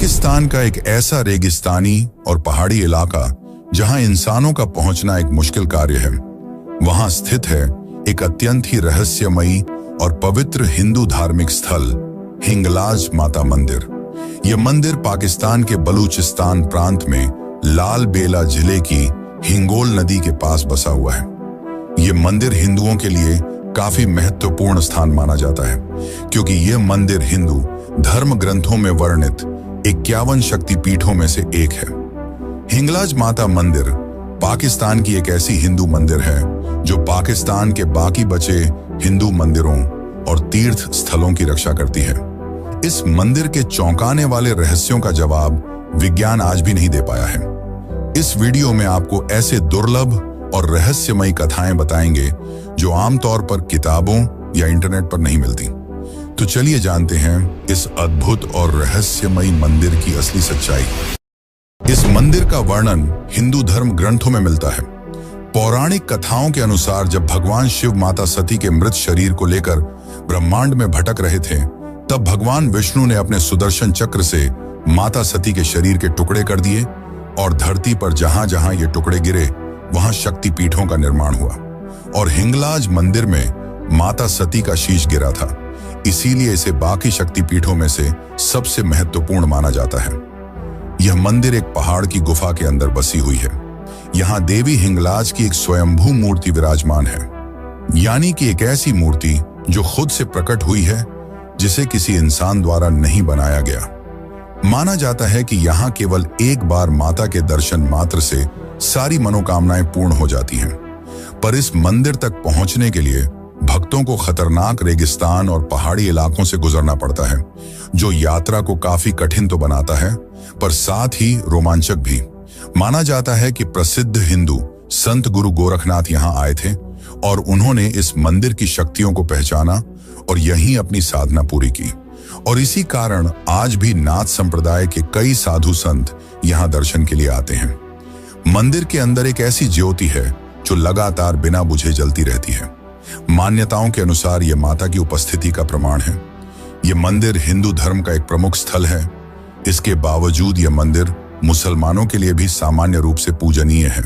पाकिस्तान का एक ऐसा रेगिस्तानी और पहाड़ी इलाका जहां इंसानों का पहुंचना एक मुश्किल कार्य है, वहां स्थित है एक अत्यंत ही रहस्यमयी और पवित्र हिंदू धार्मिक स्थल हिंगलाज माता मंदिर। यह मंदिर पाकिस्तान के बलूचिस्तान प्रांत में लाल बेला जिले की हिंगोल नदी के पास बसा हुआ है। यह मंदिर हिंदुओं के लिए काफी महत्वपूर्ण स्थान माना जाता है, क्योंकि यह मंदिर हिंदू धर्म ग्रंथों में वर्णित 51 शक्तिपीठों में से एक है। हिंगलाज माता मंदिर पाकिस्तान की एक ऐसी हिंदू मंदिर है जो पाकिस्तान के बाकी बचे हिंदू मंदिरों और तीर्थ स्थलों की रक्षा करती है। इस मंदिर के चौंकाने वाले रहस्यों का जवाब विज्ञान आज भी नहीं दे पाया है। इस वीडियो में आपको ऐसे दुर्लभ और रहस्यमयी कथाएं बताएंगे जो आमतौर पर किताबों या इंटरनेट पर नहीं मिलती। तो चलिए जानते हैं इस अद्भुत और रहस्यमयी मंदिर की असली सच्चाई। इस मंदिर का वर्णन हिंदू धर्म ग्रंथों में मिलता है। पौराणिक कथाओं के अनुसार जब भगवान शिव माता सती के मृत शरीर को लेकर ब्रह्मांड में भटक रहे थे, तब भगवान विष्णु ने अपने सुदर्शन चक्र से माता सती के शरीर के टुकड़े कर दिए और धरती पर जहां जहां ये टुकड़े गिरे वहां शक्तिपीठों का निर्माण हुआ और हिंगलाज मंदिर में माता सती का शीश गिरा था। इसीलिए इसे बाकी शक्तिपीठों में से सबसे महत्वपूर्ण माना जाता है। यह मंदिर एक पहाड़ की गुफा के अंदर बसी हुई है। यहाँ देवी हिंगलाज की एक स्वयंभू मूर्ति विराजमान है, यानी कि एक ऐसी मूर्ति जो खुद से प्रकट हुई है, जिसे किसी इंसान द्वारा नहीं बनाया गया। माना जाता है कि यहाँ केवल एक बार माता के दर्शन मात्र से सारी मनोकामनाएं पूर्ण हो जाती हैं। पर इस मंदिर तक पहुंचने के लिए भक्तों को खतरनाक रेगिस्तान और पहाड़ी इलाकों से गुजरना पड़ता है, जो यात्रा को काफी कठिन तो बनाता है, पर साथ ही रोमांचक भी। माना जाता है कि प्रसिद्ध हिंदू संत गुरु गोरखनाथ यहाँ आए थे और उन्होंने इस मंदिर की शक्तियों को पहचाना और यहीं अपनी साधना पूरी की। और इसी कारण आज भी नाथ संप्रदाय के कई साधु संत यहाँ दर्शन के लिए आते हैं। मंदिर के अंदर एक ऐसी ज्योति है जो लगातार बिना बुझे जलती रहती है। मान्यताओं के अनुसार यह माता की उपस्थिति का प्रमाण है। यह मंदिर हिंदू धर्म का एक प्रमुख स्थल है। इसके बावजूद यह मंदिर मुसलमानों के लिए भी सामान्य रूप से पूजनीय है।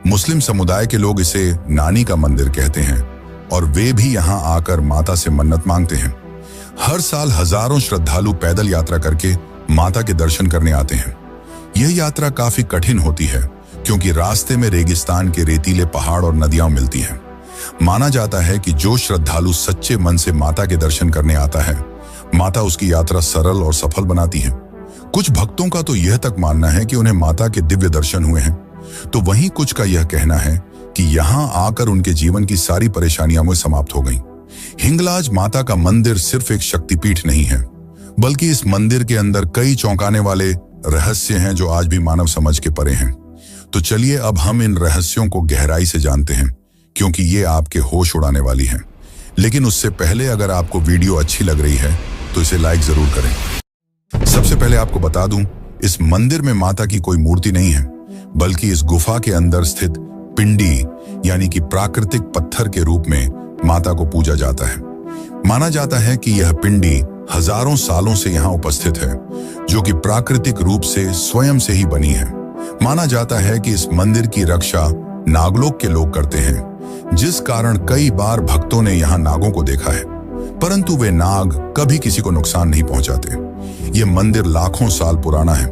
मुस्लिम समुदाय के लोग इसे नानी का मंदिर कहते हैं और वे भी यहाँ आकर माता से मन्नत मांगते हैं। हर साल हजारों श्रद्धालु पैदल यात्रा करके माता के दर्शन करने आते हैं। यह यात्रा काफी कठिन होती है, क्योंकि रास्ते में रेगिस्तान के रेतीले पहाड़ और नदियां मिलती हैं। माना जाता है कि जो श्रद्धालु सच्चे मन से माता के दर्शन करने आता है, माता उसकी यात्रा सरल और सफल बनाती है। कुछ भक्तों का तो यह तक मानना है कि उन्हें माता के दिव्य दर्शन हुए हैं, तो वहीं कुछ का यह कहना है कि यहाँ आकर उनके जीवन की सारी परेशानियां में समाप्त हो गईं। हिंगलाज माता का मंदिर सिर्फ एक शक्तिपीठ नहीं है, बल्कि इस मंदिर के अंदर कई चौंकाने वाले रहस्य हैं जो आज भी मानव समझ के परे हैं। तो चलिए अब हम इन रहस्यों को गहराई से जानते हैं, क्योंकि ये आपके होश उड़ाने वाली हैं। लेकिन उससे पहले अगर आपको वीडियो अच्छी लग रही है तो इसे लाइक जरूर करें। सबसे पहले आपको बता दूं, इस मंदिर में माता की कोई मूर्ति नहीं है, बल्कि इस गुफा के अंदर स्थित पिंडी यानी कि प्राकृतिक पत्थर के रूप में माता को पूजा जाता है। माना जाता है कि यह पिंडी हजारों सालों से यहाँ उपस्थित है, जो कि प्राकृतिक रूप से स्वयं से ही बनी है। माना जाता है कि इस मंदिर की रक्षा नागलोक के लोग करते हैं, जिस कारण कई बार भक्तों ने यहाँ नागों को देखा है, परंतु वे नाग कभी किसी को नुकसान नहीं पहुंचाते। यह मंदिर लाखों साल पुराना है।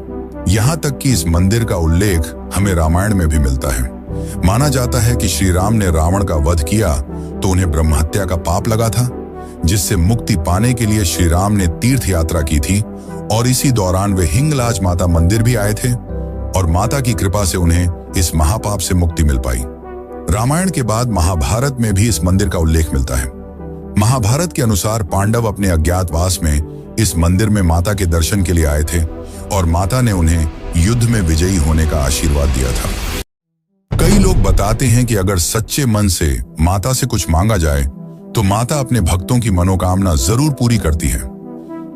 यहाँ तक कि इस मंदिर का उल्लेख हमें रामायण में भी मिलता है। माना जाता है कि श्री राम ने रावण का वध किया तो उन्हें ब्रह्महत्या का पाप लगा था, जिससे मुक्ति पाने के लिए श्री राम ने तीर्थ यात्रा की थी और इसी दौरान वे हिंगलाज माता मंदिर भी आए थे और माता की कृपा से उन्हें इस महापाप से मुक्ति मिल पाई। रामायण के बाद महाभारत में भी इस मंदिर का उल्लेख मिलता है। महाभारत के अनुसार पांडव अपने अज्ञातवास में इस मंदिर में माता के दर्शन के लिए आए थे और माता ने उन्हें युद्ध में विजयी होने का आशीर्वाद दिया था। कई लोग बताते हैं कि अगर सच्चे मन से माता से कुछ मांगा जाए तो माता अपने भक्तों की मनोकामना जरूर पूरी करती है।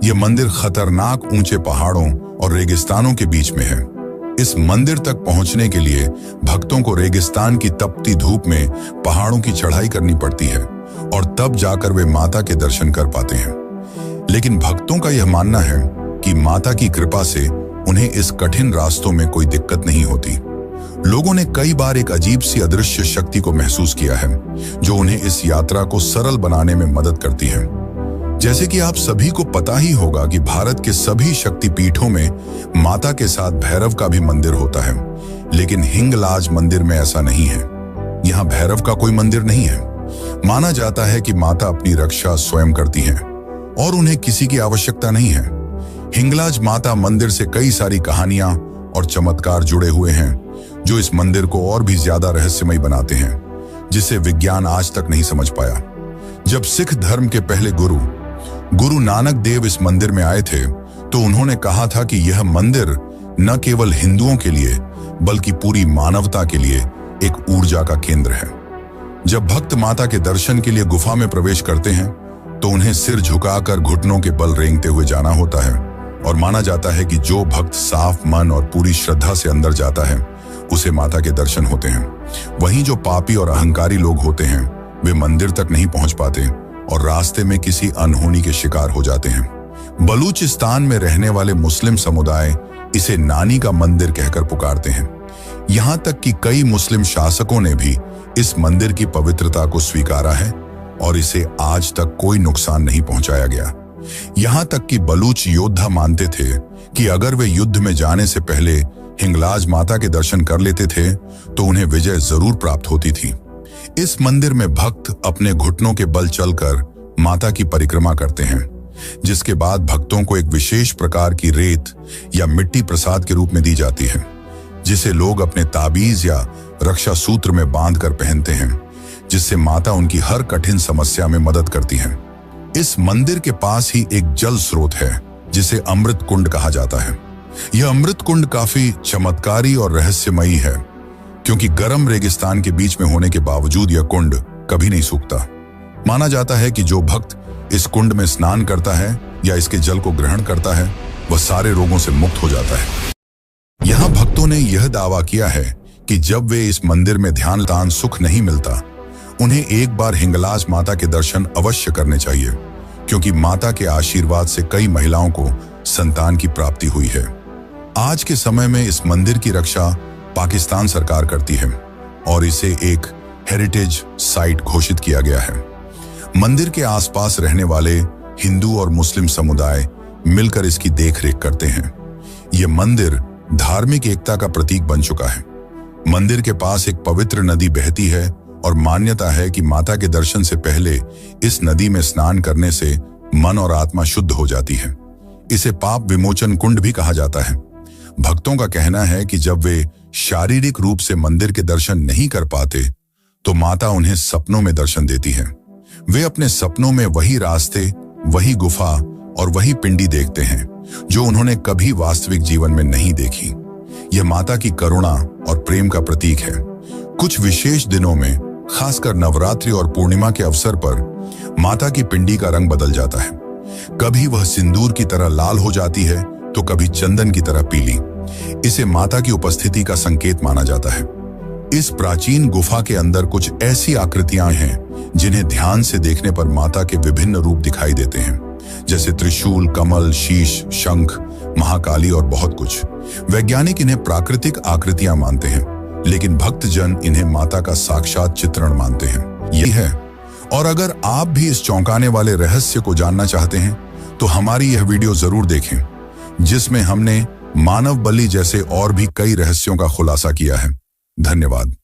यह मंदिर खतरनाक ऊंचे पहाड़ों और रेगिस्तानों के बीच में है। इस मंदिर तक पहुंचने के लिए भक्तों को रेगिस्तान की तपती धूप में पहाड़ों की चढ़ाई करनी पड़ती है और तब जाकर वे माता के दर्शन कर पाते हैं। लेकिन भक्तों का यह मानना है कि माता की कृपा से उन्हें इस कठिन रास्तों में कोई दिक्कत नहीं होती। लोगों ने कई बार एक अजीब सी अदृश्य शक्ति को महसूस किया है जो उन्हें इस यात्रा को सरल बनाने में मदद करती है। जैसे कि आप सभी को पता ही होगा कि भारत के सभी शक्तिपीठों में माता के साथ भैरव का भी मंदिर होता है, लेकिन हिंगलाज मंदिर में ऐसा नहीं है। यहाँ भैरव का कोई मंदिर नहीं है। माना जाता है कि माता अपनी रक्षा स्वयं करती हैं और उन्हें किसी की आवश्यकता नहीं है। हिंगलाज माता मंदिर से कई सारी कहानियां और चमत्कार जुड़े हुए हैं जो इस मंदिर को और भी ज्यादा रहस्यमय बनाते हैं, जिसे विज्ञान आज तक नहीं समझ पाया। जब सिख धर्म के पहले गुरु नानक देव इस मंदिर में आए थे तो उन्होंने कहा था कि यह मंदिर न केवल हिंदुओं के लिए बल्कि पूरी मानवता के लिए एक ऊर्जा का केंद्र है। जब भक्त माता के दर्शन के लिए गुफा में प्रवेश करते हैं तो उन्हें सिर झुकाकर घुटनों के बल रेंगते हुए जाना होता है और माना जाता है कि जो भक्त साफ मन और पूरी श्रद्धा से अंदर जाता है उसे माता के दर्शन होते हैं। वहीं जो पापी और अहंकारी लोग होते हैं वे मंदिर तक नहीं पहुंच पाते और रास्ते में किसी अनहोनी के शिकार हो जाते हैं। बलूचिस्तान में रहने वाले मुस्लिम समुदाय इसे नानी का मंदिर कहकर पुकारते हैं। यहाँ तक कि कई मुस्लिम शासकों ने भी इस मंदिर की पवित्रता को स्वीकारा है और इसे आज तक कोई नुकसान नहीं पहुंचाया गया। यहाँ तक कि बलूच योद्धा मानते थे कि अगर वे युद्ध में जाने से पहले हिंगलाज माता के दर्शन कर लेते थे तो उन्हें विजय जरूर प्राप्त होती थी। इस मंदिर में भक्त अपने घुटनों के बल चलकर माता की परिक्रमा करते हैं, जिसके बाद भक्तों को एक विशेष प्रकार की रेत या मिट्टी प्रसाद के रूप में दी जाती है, जिसे लोग अपने ताबीज या रक्षा सूत्र में बांध कर पहनते हैं, जिससे माता उनकी हर कठिन समस्या में मदद करती हैं। इस मंदिर के पास ही एक जल स्रोत है जिसे अमृत कुंड कहा जाता है। यह अमृत कुंड काफी चमत्कारी और रहस्यमयी है क्योंकि गर्म रेगिस्तान के बीच में होने के बावजूद यह कुंड कभी नहीं सूखता। माना जाता है कि जो भक्त इस कुंड में स्नान करता है या इसके जल को ग्रहण करता है वह सारे रोगों से मुक्त हो जाता है। यहाँ भक्तों ने यह दावा किया है कि जब वे इस मंदिर में ध्यान दान सुख नहीं मिलता, उन्हें एक बार हिंगलाज माता के दर्शन अवश्य करने चाहिए, क्योंकि माता के आशीर्वाद से कई महिलाओं को संतान की प्राप्ति हुई है। आज के समय में इस मंदिर की रक्षा पाकिस्तान सरकार करती है और इसे एक हेरिटेज साइट घोषित किया गया है। मंदिर के आसपास रहने वाले हिंदू और मुस्लिम समुदाय मिलकर इसकी देखरेख करते हैं। यह मंदिर धार्मिक एकता का प्रतीक बन चुका है। मंदिर के पास एक पवित्र नदी बहती है और मान्यता है कि माता के दर्शन से पहले इस नदी में स्नान करने से मन और आत्मा शुद्ध हो जाती है। इसे पाप विमोचन कुंड भी कहा जाता है। भक्तों का कहना है कि जब वे शारीरिक रूप से मंदिर के दर्शन नहीं कर पाते तो माता उन्हें सपनों में दर्शन देती है। वे अपने सपनों में वही रास्ते, वही गुफा और वही पिंडी देखते हैं जो उन्होंने कभी वास्तविक जीवन में नहीं देखी। यह माता की करुणा और प्रेम का प्रतीक है। कुछ विशेष दिनों में, खासकर नवरात्रि और पूर्णिमा के अवसर पर, माता की पिंडी का रंग बदल जाता है। कभी वह सिंदूर की तरह लाल हो जाती है तो कभी चंदन की तरह पीली। इसे माता की उपस्थिति का संकेत माना जाता है। इस प्राचीन गुफा के अंदर कुछ ऐसी आकृतियां हैं जिन्हें ध्यान से देखने पर माता के विभिन्न रूप दिखाई देते हैं, जैसे त्रिशूल, कमल, शीश, शंख, महाकाली और बहुत कुछ। वैज्ञानिक इन्हें प्राकृतिक आकृतियां मानते हैं, लेकिन भक्तजन इन्हें माता का साक्षात चित्रण मानते हैं। यही है। और अगर आप भी इस चौंकाने वाले रहस्य को जानना चाहते हैं तो हमारी यह वीडियो जरूर देखें, जिसमें हमने मानव बलि जैसे और भी कई रहस्यों का खुलासा किया है। धन्यवाद।